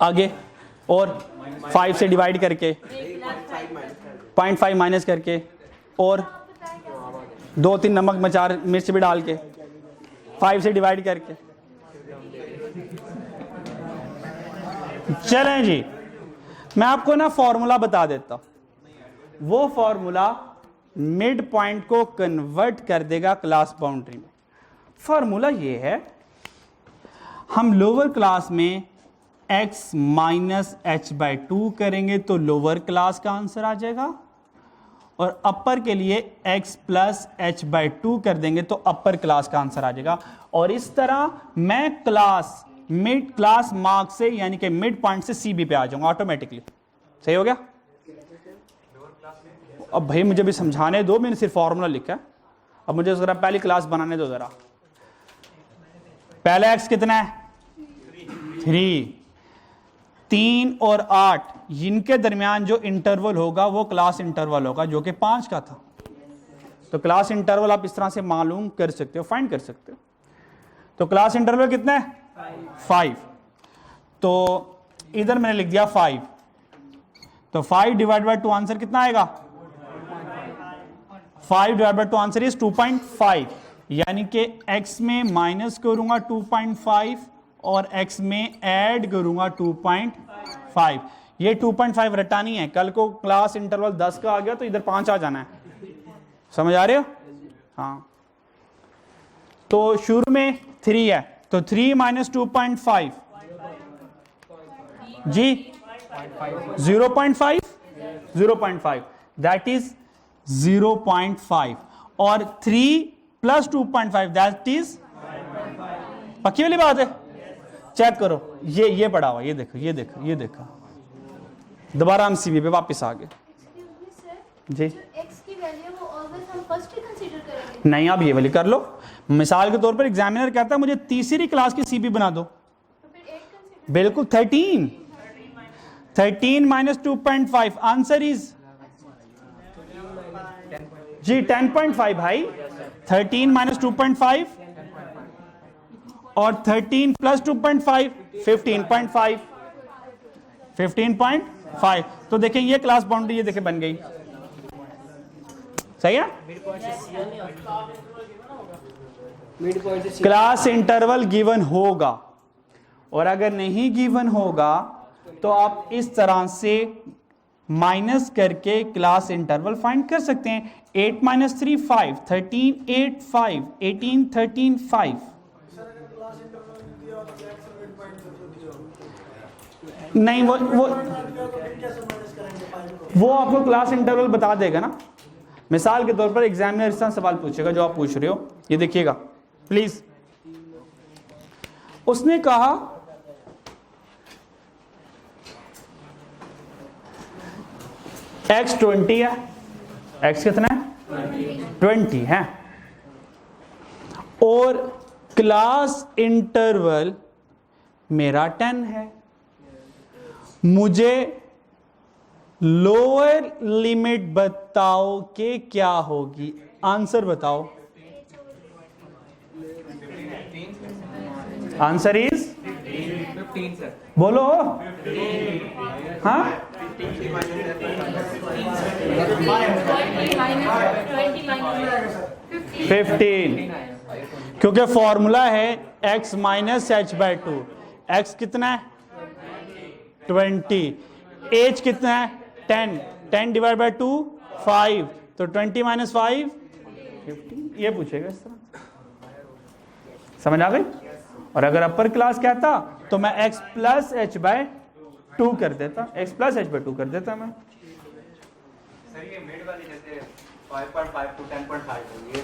आगे और 5 से डिवाइड करके, 0.5 माइनस करके, और 2-3 नमक मचार मिर्च भी डाल के 5 से डिवाइड करके। चलें जी, मैं आपको ना फॉर्मूला बता देता हूं। वो फॉर्मूला मिड पॉइंट को कन्वर्ट कर देगा क्लास बाउंड्री में। फॉर्मूला ये है, हम लोअर क्लास में x माइनस h/2 करेंगे तो लोअर क्लास का आंसर आ जाएगा, और अपर के लिए x प्लस h/2 कर देंगे तो अपर क्लास का आंसर आ जाएगा। और इस तरह मैं क्लास मिड क्लास मार्क से, यानी कि मिड पॉइंट से CB पे आ जाऊंगा ऑटोमेटिकली। सही हो गया? अब भाई मुझे भी समझाने दो, मैंने सिर्फ फॉर्मूला लिखा है, अब मुझे जरा पहली क्लास बनाने दो जरा। पहला x कितना है? 3। 3 और 8 इनके दरमियान जो इंटरवल होगा वो क्लास इंटरवल होगा, जो कि 5 का था। तो क्लास इंटरवल आप इस तरह से मालूम कर सकते हो, फाइंड कर सकते हो। तो क्लास इंटरवल कितना है? 5। तो इधर मैंने लिख दिया 5, तो 5 डिवाइड बाय 2 आंसर कितना आएगा? 5 डिवाइड बाय 2 आंसर इज 2.5, यानी कि x में माइनस करूंगा 2.5 और x में ऐड करूंगा 2.5। ये 2.5 रटानी है, कल को क्लास इंटरवल 10 का आ गया तो इधर 5 आ जाना है। समझ आ रहे हो? हाँ। तो शुरू में 3 है, तो 3 माइनस 2.5 जी 0.5, 0.5 दैट इज 0.5, और 3 प्लस 2.5 दैट इज, पक्की वाली बात है, चेक करो, ये पढ़ा हुआ, ये देखो, ये देखो, ये देखो। दोबारा हम सीवी पे वापस आ गए। जी एक्स की वैल्यू वो ऑलवेज हम फर्स्ट ही कंसीडर करेंगे। नहीं, आप ये वाली कर लो। मिसाल के तौर पर एग्जामिनर कहता है मुझे तीसरी क्लास की सीबी बना दो, तो फिर 8 कंसीडर। बिल्कुल 13 माइनस 2.5, आंसर इज जी 10.5 भाई। 13 माइनस 2.5 और 13 प्लस 2.5 15.5, 15.5। तो देखें ये क्लास बाउंड्री, ये देखें बन गई, सही है। क्लास इंटरवल गिवन होगा, और अगर नहीं गिवन होगा तो आप इस तरह से माइनस करके क्लास इंटरवल फाइंड कर सकते हैं। 8 माइनस 3 5, 13 8 5, 18 13 5। नहीं, वो आपको क्लास इंटरवल बता देगा ना। मिसाल के तौर पर एग्जामिनर इस तरह सवाल पूछेगा जो आप पूछ रहे हो, ये देखिएगा प्लीज। उसने कहा x 20 है, x कितना है 20 है, और क्लास इंटरवल मेरा 10 है। मुझे लोअर लिमिट बताओ कि क्या होगी, आंसर बताओ। Answer is 15 sir. बोलो। हाँ 20 माइनस 15, क्योंकि फॉर्मूला है x minus H by 2। X कितना है 20, एच कितना है 10, 10 डिवाइड बाई 2 5, तो 20 माइनस 5 15, ये पूछेगा इस तरह। समझ आ गई। और अगर अपर क्लास कहता तो मैं x प्लस एच बाय 2 कर देता, x प्लस एच बाय 2 कर देता मैं। सर ये मिड वाली जैसे 5.5 to 10.5 ये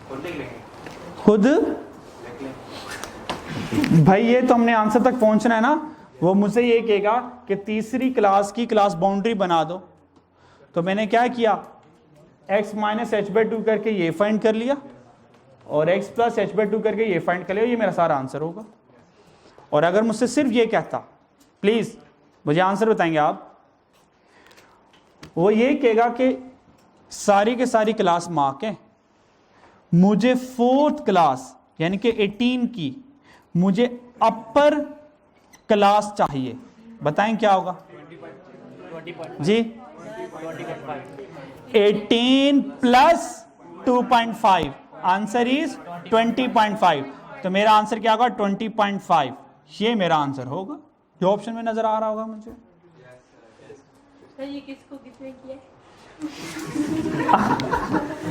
खुद लिख लेंगे, खुद लिख लें। भाई ये तो हमने आंसर तक पहुंचना है ना। वो मुझसे ये कहेगा कि तीसरी क्लास की क्लास बाउंड्री बना दो, तो मैंने क्या किया, x माइनस एच बाई 2 करके ये फाइंड कर लिया, और x प्लस एच बाई 2 करके ये फाइंड कर लिया, ये मेरा सारा आंसर होगा। और अगर मुझसे सिर्फ ये कहता, प्लीज मुझे आंसर बताएंगे आप, वो ये कहेगा कि सारी के सारी क्लास मार्क है, मुझे फोर्थ क्लास यानी कि 18 की मुझे अपर क्लास चाहिए, बताएं क्या होगा जी। 18 प्लस 2.5, आंसर इज 20.5, तो मेरा आंसर क्या होगा 20.5, ये मेरा आंसर होगा जो ऑप्शन में नजर आ रहा होगा मुझे। सर ये किसको किसने किया?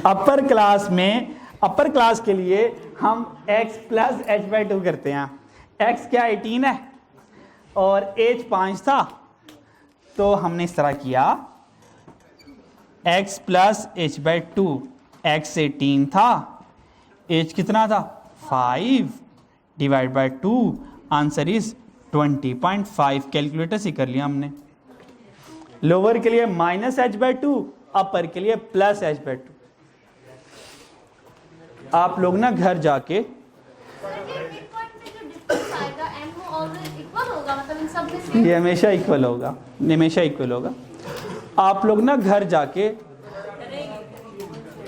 अपर क्लास में, अपर क्लास के लिए हम x प्लस एच बाई 2 करते हैं। x क्या 18 है और h 5 था, तो हमने इस तरह किया x plus H by 2, x 18 था, h कितना था 5 divide by 2, answer is 20.5। Calculator से कर लिया हमने। लोअर के लिए माइनस एच बाई 2, अपर के लिए प्लस एच बाई 2। आप लोग ना घर जाके ये हमेशा इक्वल होगा, हमेशा इक्वल होगा। आप लोग ना घर जाके,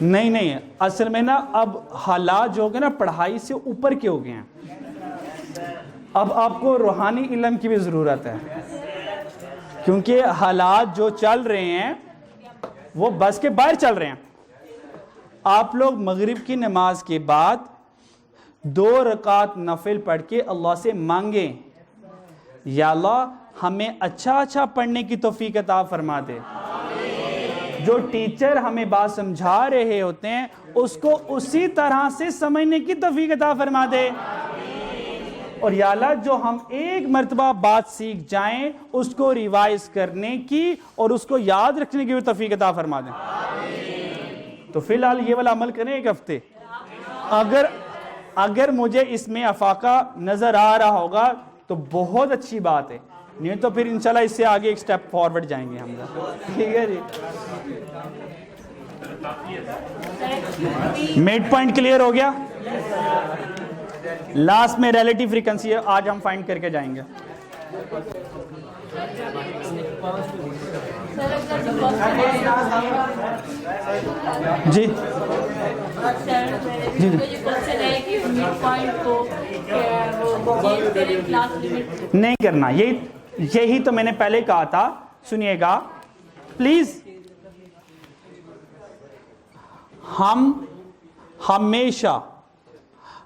नहीं असल में ना अब हालात जो हो गए ना पढ़ाई से ऊपर के हो गए हैं, अब आपको रूहानी इल्म की भी ज़रूरत है, क्योंकि हालात जो चल रहे हैं वो बस के बाहर चल रहे हैं। आप लोग मगरिब की नमाज के बाद 2 रकात नफिल पढ़ के अल्लाह से मांगे, या अल्लाह हमें अच्छा पढ़ने की तौफीक अता फरमा दे। जो टीचर हमें बात समझा रहे होते हैं उसको उसी तरह से समझने की तौफीक अता फरमा दे। और या अल्लाह जो हम एक मर्तबा बात सीख जाएं उसको रिवाइज करने की और उसको याद रखने की भी तौफीक अता फरमा दें। तो फिलहाल ये वाला अमल करें 1 हफ्ते। अगर मुझे इसमें अफाका नजर आ रहा होगा तो बहुत अच्छी बात है, नहीं तो फिर इंशाल्लाह इससे आगे एक स्टेप फॉरवर्ड जाएंगे हम लोग। ठीक है जी, मिड पॉइंट क्लियर हो गया। लास्ट में रिलेटिव फ्रीक्वेंसी आज हम फाइंड करके जाएंगे। जी जी क्वेश्चन है कि मिड पॉइंट को चेंज करें क्लास लिमिट नहीं करना, यही तो मैंने पहले कहा था। सुनिएगा प्लीज, हम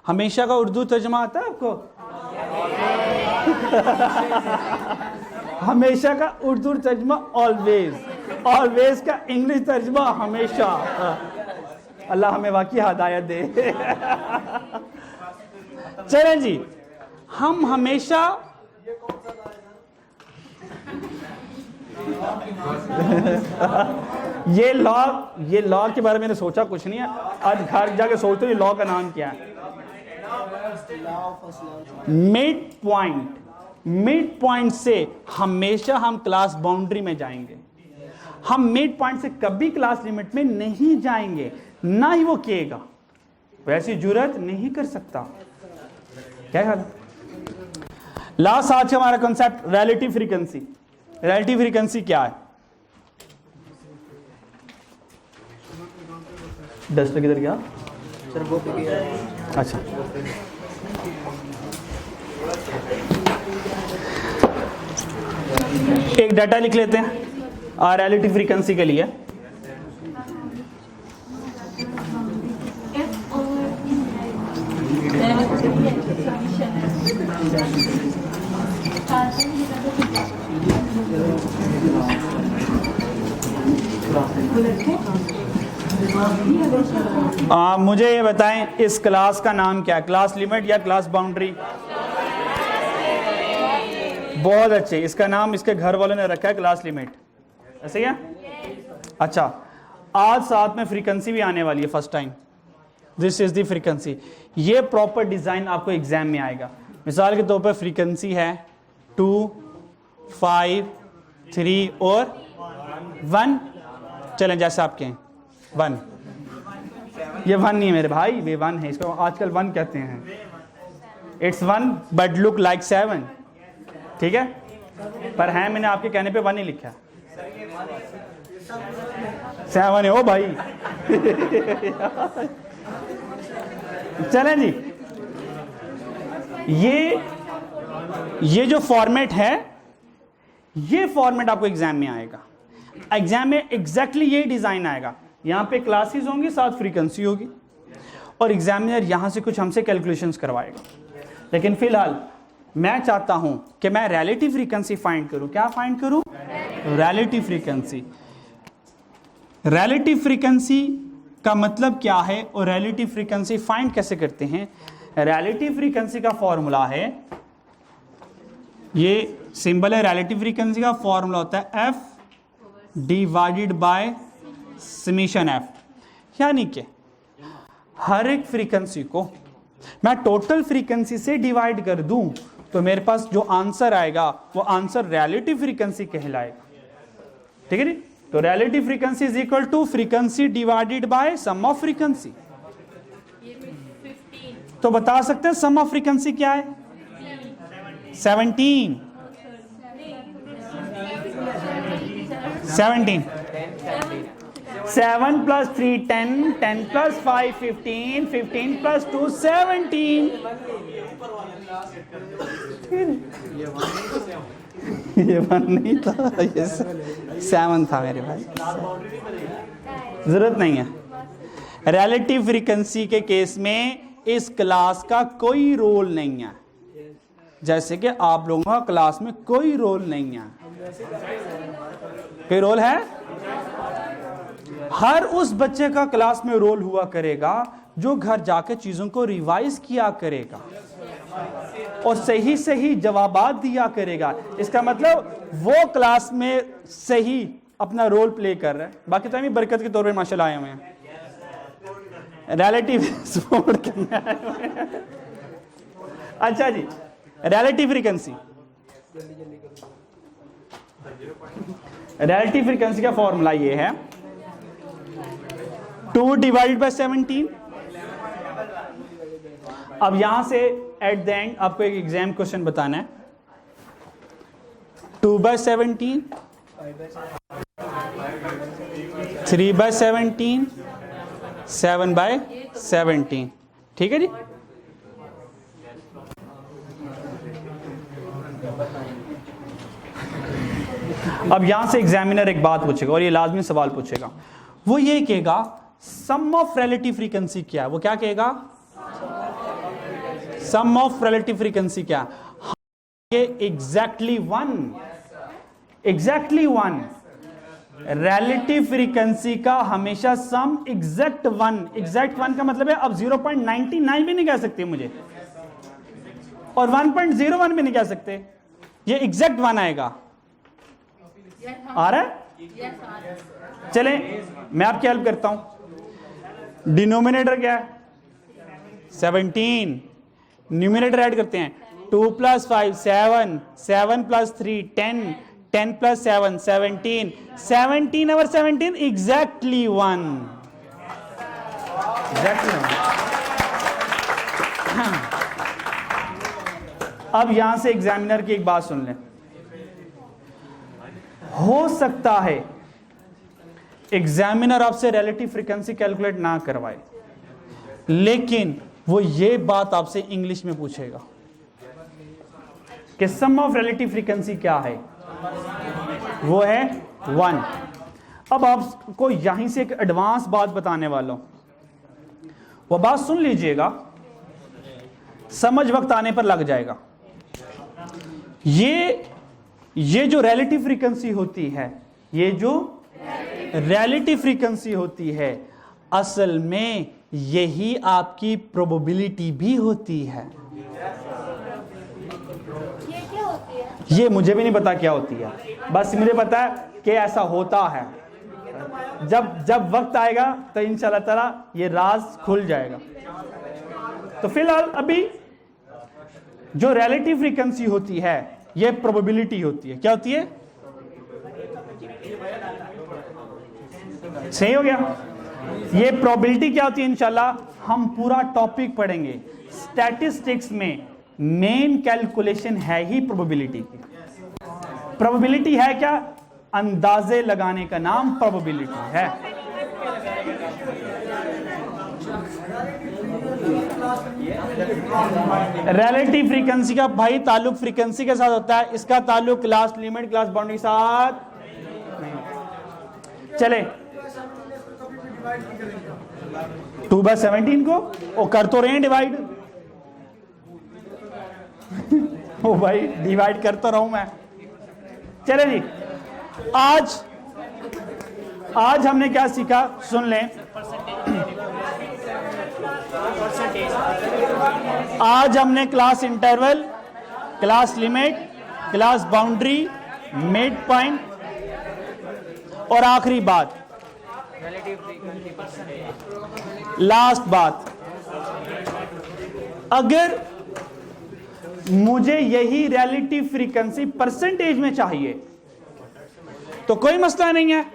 हमेशा का उर्दू तर्जमा आता है आपको? हमेशा का उर्दू तर्जमा ऑलवेज का इंग्लिश तर्जमा हमेशा। अल्लाह हमें वाकई हिदायत दे। चलें जी, हम हमेशा ये लॉ के बारे में मैंने सोचा कुछ नहीं है, आज घर जाके सोचते हो लॉ का नाम क्या है। मिड पॉइंट से हमेशा हम क्लास बाउंड्री में जाएंगे। हम मिड पॉइंट से कभी क्लास लिमिट में नहीं जाएंगे, ना ही वो किएगा, वैसी जुर्रत नहीं कर सकता। क्या ख्याल? लास्ट आज का हमारा concept relative frequency. Relative frequency क्या है? डस्टर किधर गया सर? वो अच्छा, एक डाटा लिख लेते हैं रिलेटिव फ्रीक्वेंसी के लिए। मुझे ये बताएं इस क्लास का नाम क्या है? क्लास लिमिट या क्लास बाउंड्री? बहुत अच्छे, इसका नाम इसके घर वालों ने रखा है क्लास लिमिट, ऐसे क्या? अच्छा, आज साथ में फ्रीक्वेंसी भी आने वाली है first time. This is the frequency. ये प्रॉपर डिजाइन आपको एग्जाम में आएगा। मिसाल के तौर पर फ्रीक्वेंसी है 2, 5, 3 और 1। चलें जैसे आपके हैं 1, ये 1 नहीं है मेरे भाई, ये 1 है, इसको आजकल 1 कहते हैं। इट्स 1 बट लुक लाइक 7, ठीक है, पर है मैंने आपके कहने पे 1 ही लिखा है। 7 है ओ भाई। चलें जी, ये जो फॉर्मेट है, ये फॉर्मेट आपको एग्जाम में आएगा। एग्जाम में एग्जैक्टली ये डिजाइन आएगा। यहां पे क्लासेस होंगी, साथ फ्रीक्वेंसी होगी, और एग्जामिनर यहां से कुछ हमसे कैलकुलेशंस करवाएगा। लेकिन फिलहाल मैं चाहता हूं कि मैं रिलेटिव फ्रीक्वेंसी फाइंड करूं। क्या फाइंड करूं? Relative frequency. रिलेटिव फ्रीक्वेंसी का मतलब क्या है और रिलेटिव फ्रीक्वेंसी फाइंड कैसे करते हैं? रिलेटिव फ्रीक्वेंसी का फॉर्मूला है, ये सिंबल है रिलेटिव फ्रीक्वेंसी का। फॉर्मूला होता है F divided by summation F, यानी कि हर एक फ्रीक्वेंसी को मैं टोटल फ्रीक्वेंसी से डिवाइड कर दूं तो मेरे पास जो आंसर आएगा वो आंसर रिलेटिव फ्रीक्वेंसी कहलाएगा। ठीक है नी? तो relative frequency is equal to frequency divided by sum of frequency. तो बता सकते हैं सम ऑफ फ्रीक्वेंसी क्या है? 17 7 plus 3 10 10 plus 5 15 15 plus 2 17। ये 1 नहीं था, ये 7 था मेरे भाई, जरूरत नहीं है। रिलेटिव फ्रीक्वेंसी के केस में इस क्लास का कोई रोल नहीं है, जैसे कि आप लोगों का क्लास में कोई रोल नहीं है। कोई रोल है? हर उस बच्चे का क्लास में रोल हुआ करेगा जो घर जाकर चीजों को रिवाइज किया करेगा और सही सही जवाबात दिया करेगा। इसका मतलब वो क्लास में सही अपना रोल प्ले कर रहा है। बाकी तो हमें बरकत के तौर पे माशाल्लाह आए हुए हैं, रिलेटिव सपोर्ट करने आए हुए हैं। अच्छा जी, रिलेटिव फ्रीक्वेंसी, रिलेटिव फ्रीक्वेंसी का फॉर्मूला ये है 2 डिवाइडेड बाय 17। अब यहां से एट द एंड आपको एक एग्जाम क्वेश्चन बताना है। 2 बाय 17, 3 बाय 17, 7 बाय 17, ठीक है जी। अब यहां से एग्जामिनर एक बात पूछेगा और ये लाजमी सवाल पूछेगा, वो ये कहेगा सम ऑफ रिलेटिव फ्रीक्वेंसी क्या है। वो क्या कहेगा? सम ऑफ रिलेटिव फ्रीक्वेंसी क्या? ये एग्जैक्टली वन रिलेटिव फ्रीक्वेंसी का हमेशा सम एग्जैक्ट वन का मतलब है अब 0.99 भी नहीं कह सकते मुझे, और 1.01 भी नहीं कह सकते, ये एग्जैक्ट वन आएगा। आ रहा है? चलें मैं आपकी हेल्प करता हूं। डिनोमिनेटर क्या है? 17। न्यूमिनेटर ऐड करते हैं 2 + 5 7, 7 + 3 10, 10 + 7 17, 17 over 17 exactly 1। अब यहां से एग्जामिनर की एक बात सुन लें। हो सकता है एग्जामिनर आपसे रिलेटिव फ्रीक्वेंसी कैलकुलेट ना करवाए, लेकिन वो ये बात आपसे इंग्लिश में पूछेगा कि सम ऑफ रिलेटिव फ्रीक्वेंसी क्या है। वो है 1। अब आपको यहीं से एक एडवांस बात बताने वाला हूं, वो बात सुन लीजिएगा, समझ वक्त आने पर लग जाएगा। ये जो रिलेटिव फ्रीक्वेंसी होती है, ये जो रिलेटिव फ्रीक्वेंसी होती है, असल में यही आपकी प्रोबेबिलिटी भी होती है। ये क्या होती है? ये मुझे भी नहीं पता क्या होती है, बस मुझे पता है कि ऐसा होता है। जब वक्त आएगा तो इंशाल्लाह ताला ये राज खुल जाएगा। तो फिलहाल अभी जो रिलेटिव फ्रीक्वेंसी होती है ये प्रोबेबिलिटी होती है। क्या होती है? सही हो गया? ये प्रोबेबिलिटी क्या होती है इंशाल्लाह हम पूरा टॉपिक पढ़ेंगे। स्टैटिस्टिक्स में मेन कैलकुलेशन है ही प्रोबेबिलिटी की। प्रोबेबिलिटी है क्या? अंदाजे लगाने का नाम प्रोबेबिलिटी है। रिलेटिव फ्रीक्वेंसी का भाई ताल्लुक फ्रीक्वेंसी के साथ होता है, इसका ताल्लुक क्लास लिमिट क्लास बाउंड्री के साथ नहीं होता। चले 2/17 को वो कर तो रहे हैं डिवाइड। ओ भाई डिवाइड कर तो रहा हूं मैं। चले जी, आज हमने क्या सीखा सुन लें। आज हमने class interval, class limit, class boundary, mid point और आखिरी बात लास्ट बात, अगर मुझे यही रिलेटिव फ्रीक्वेंसी परसेंटेज में चाहिए तो कोई मसला नहीं है,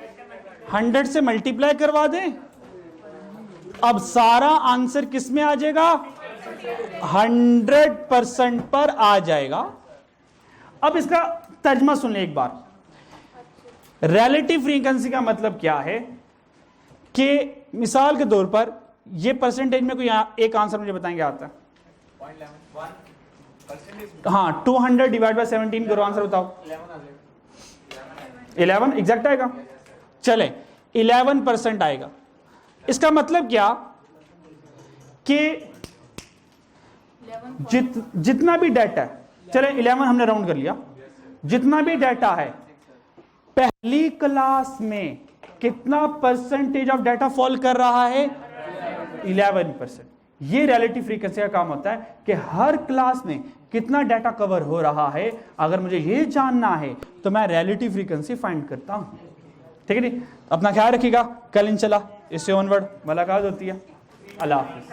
100 से मल्टीप्लाई करवा दें। अब सारा आंसर किस में आ जाएगा? 100% पर आ जाएगा। अब इसका तर्जमा सुन ले एक बार। रिलेटिव फ्रीक्वेंसी का मतलब क्या है कि मिसाल के तौर पर ये परसेंटेज में कोई एक आंसर मुझे बताएंगे आता है? हाँ 200 डिवाइड बाय 17 करो, आंसर बताओ। 11 एग्जैक्ट आएगा। चले 11% आएगा। इसका मतलब क्या कि जितना भी डाटा है, चले 11 हमने राउंड कर लिया, जितना भी डाटा है पहली क्लास में कितना परसेंटेज ऑफ डाटा फॉल कर रहा है? 11%। ये रिलेटिव फ्रीक्वेंसी का काम होता है कि हर क्लास में कितना डाटा कवर हो रहा है। अगर मुझे ये जानना है तो मैं रिलेटिव फ्रीक्वेंसी फाइंड करता हूं। ठीक है जी, अपना ख्याल रखिएगा। कल इंशाल्लाह इससे ऑनवर्ड मुलाकात होती है। अल्लाह हाफिज़।